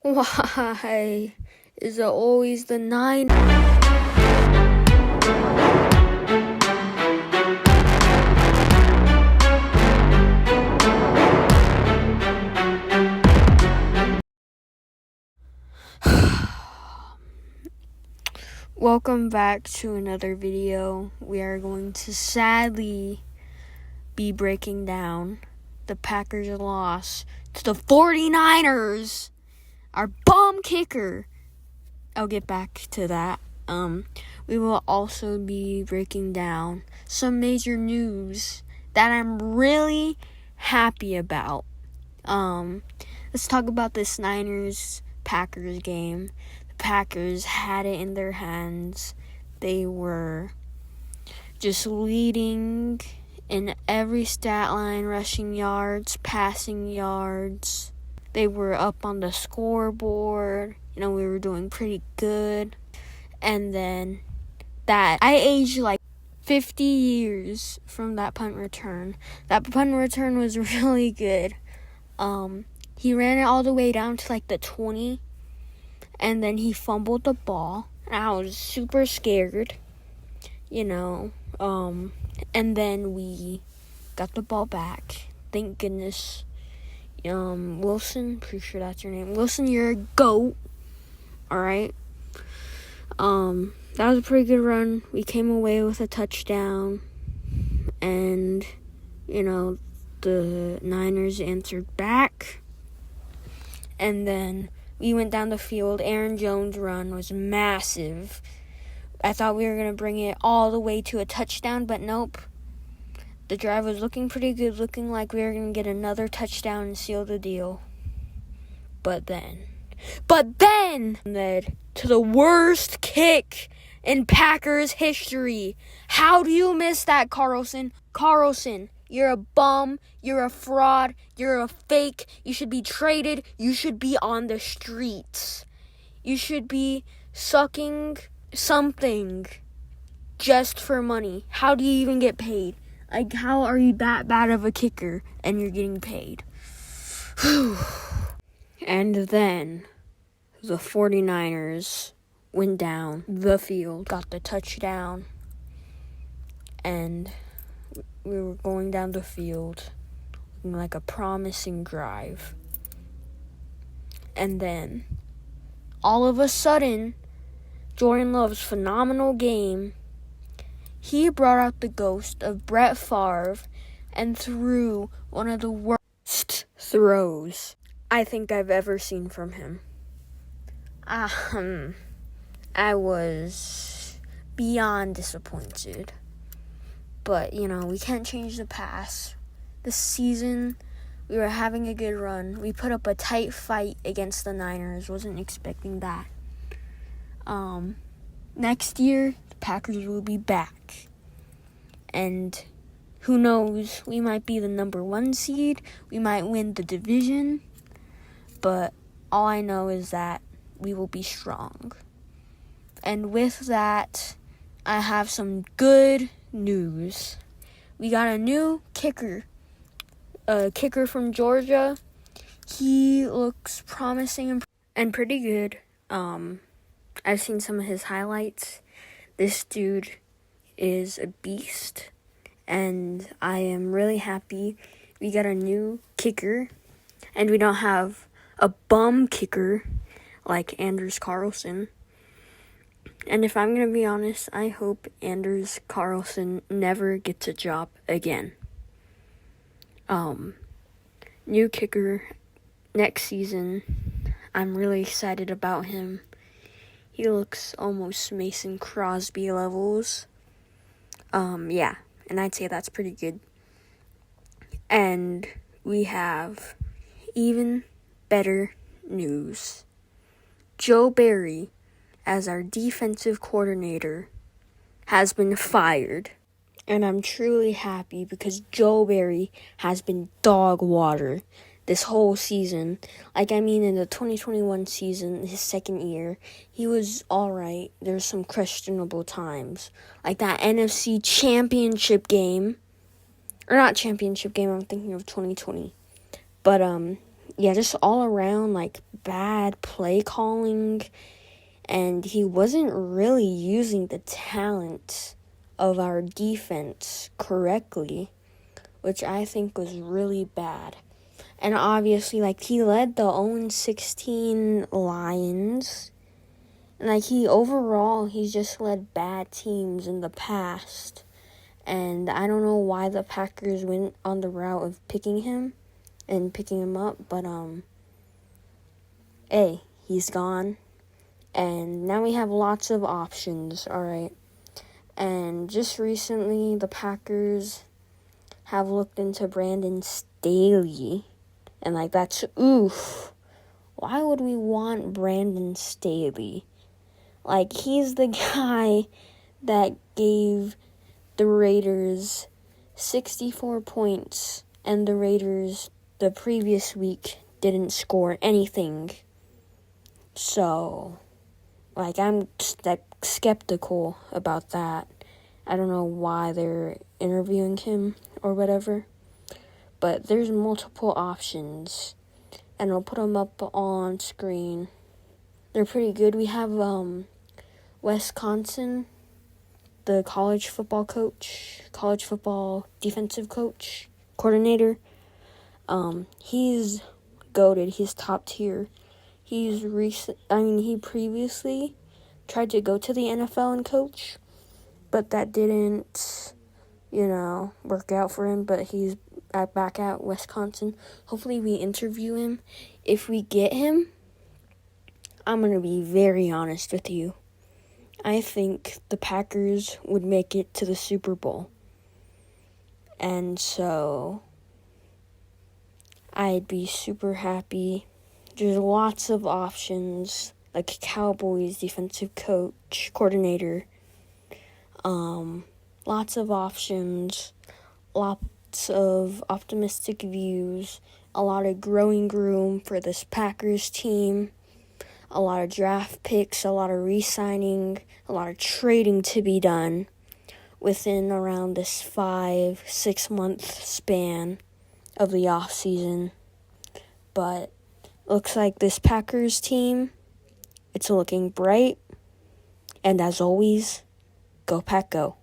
Why is it always the nine? Welcome back to another video. We are going to sadly be breaking down the Packers' loss to the 49ers. Our bomb kicker. I'll get back to that. We will also be breaking down some major news that I'm really happy about. Let's talk about this Niners-Packers game. The Packers had it in their hands. They were just leading in every stat line, rushing yards, passing yards. They were up on the scoreboard. We were doing pretty good. And then I aged like 50 years from that punt return. That punt return was really good. He ran it all the way down to like the 20. And then he fumbled the ball. And I was super scared. And then we got the ball back. Thank goodness. Wilson, pretty sure that's your name. Wilson, you're a GOAT. Alright. That was a pretty good run. We came away with a touchdown. And, the Niners answered back. And then we went down the field. Aaron Jones' run was massive. I thought we were going to bring it all the way to a touchdown, but nope. The drive was looking pretty good, looking like we were going to get another touchdown and seal the deal. But then led to the worst kick in Packers history. How do you miss that, Carlson? Carlson, you're a bum. You're a fraud. You're a fake. You should be traded. You should be on the streets. You should be sucking something just for money. How do you even get paid? Like, how are you that bad of a kicker and you're getting paid? And then the 49ers went down the field, got the touchdown, and we were going down the field looking like a promising drive. And then, all of a sudden, Jordan Love's phenomenal game, he brought out the ghost of Brett Favre and threw one of the worst throws I think I've ever seen from him. I was beyond disappointed. But, we can't change the past. This season, we were having a good run. We put up a tight fight against the Niners. Wasn't expecting that. Next year, the Packers will be back. And who knows, we might be the number 1 seed. We might win the division. But all I know is that we will be strong. And with that, I have some good news. We got a new kicker. A kicker from Georgia. He looks promising and pretty good. I've seen some of his highlights. This dude is a beast. And I am really happy we got a new kicker. And we don't have a bum kicker like Anders Carlson. And if I'm going to be honest, I hope Anders Carlson never gets a job again. New kicker next season. I'm really excited about him. He looks almost Mason Crosby levels. Yeah, and I'd say that's pretty good. And we have even better news. Joe Barry, as our defensive coordinator, has been fired. And I'm truly happy because Joe Barry has been dog water this whole season. In the 2021 season, his second year, he was alright. There's some questionable times. Like that NFC championship game. Or not championship game, I'm thinking of 2020. But, just all around, like, bad play calling, and he wasn't really using the talent of our defense correctly, which I think was really bad. And obviously, like, he led the 0-16 Lions, and, like, he's just led bad teams in the past, and I don't know why the Packers went on the route of picking him up, but, hey, he's gone, and now we have lots of options, alright? And just recently, the Packers have looked into Brandon Staley, and, like, that's, oof. Why would we want Brandon Staley? Like, he's the guy that gave the Raiders 64 points, and the Raiders the previous week didn't score anything. So, like, I'm skeptical about that. I don't know why they're interviewing him or whatever, but there's multiple options, and I'll put them up on screen. They're pretty good. We have Wisconsin, the college football defensive coach, coordinator. He's goated. He's top tier. He previously tried to go to the NFL and coach, but that didn't, work out for him. But he's back at Wisconsin. Hopefully we interview him. If we get him, I'm going to be very honest with you. I think the Packers would make it to the Super Bowl. And so I'd be super happy. There's lots of options, like Cowboys defensive coordinator. Lots of options, lots of optimistic views, a lot of growing room for this Packers team, a lot of draft picks, a lot of re-signing, a lot of trading to be done within around this 5-6 month span of the off season. But looks like this Packers team, it's looking bright. And as always, go Pack Go.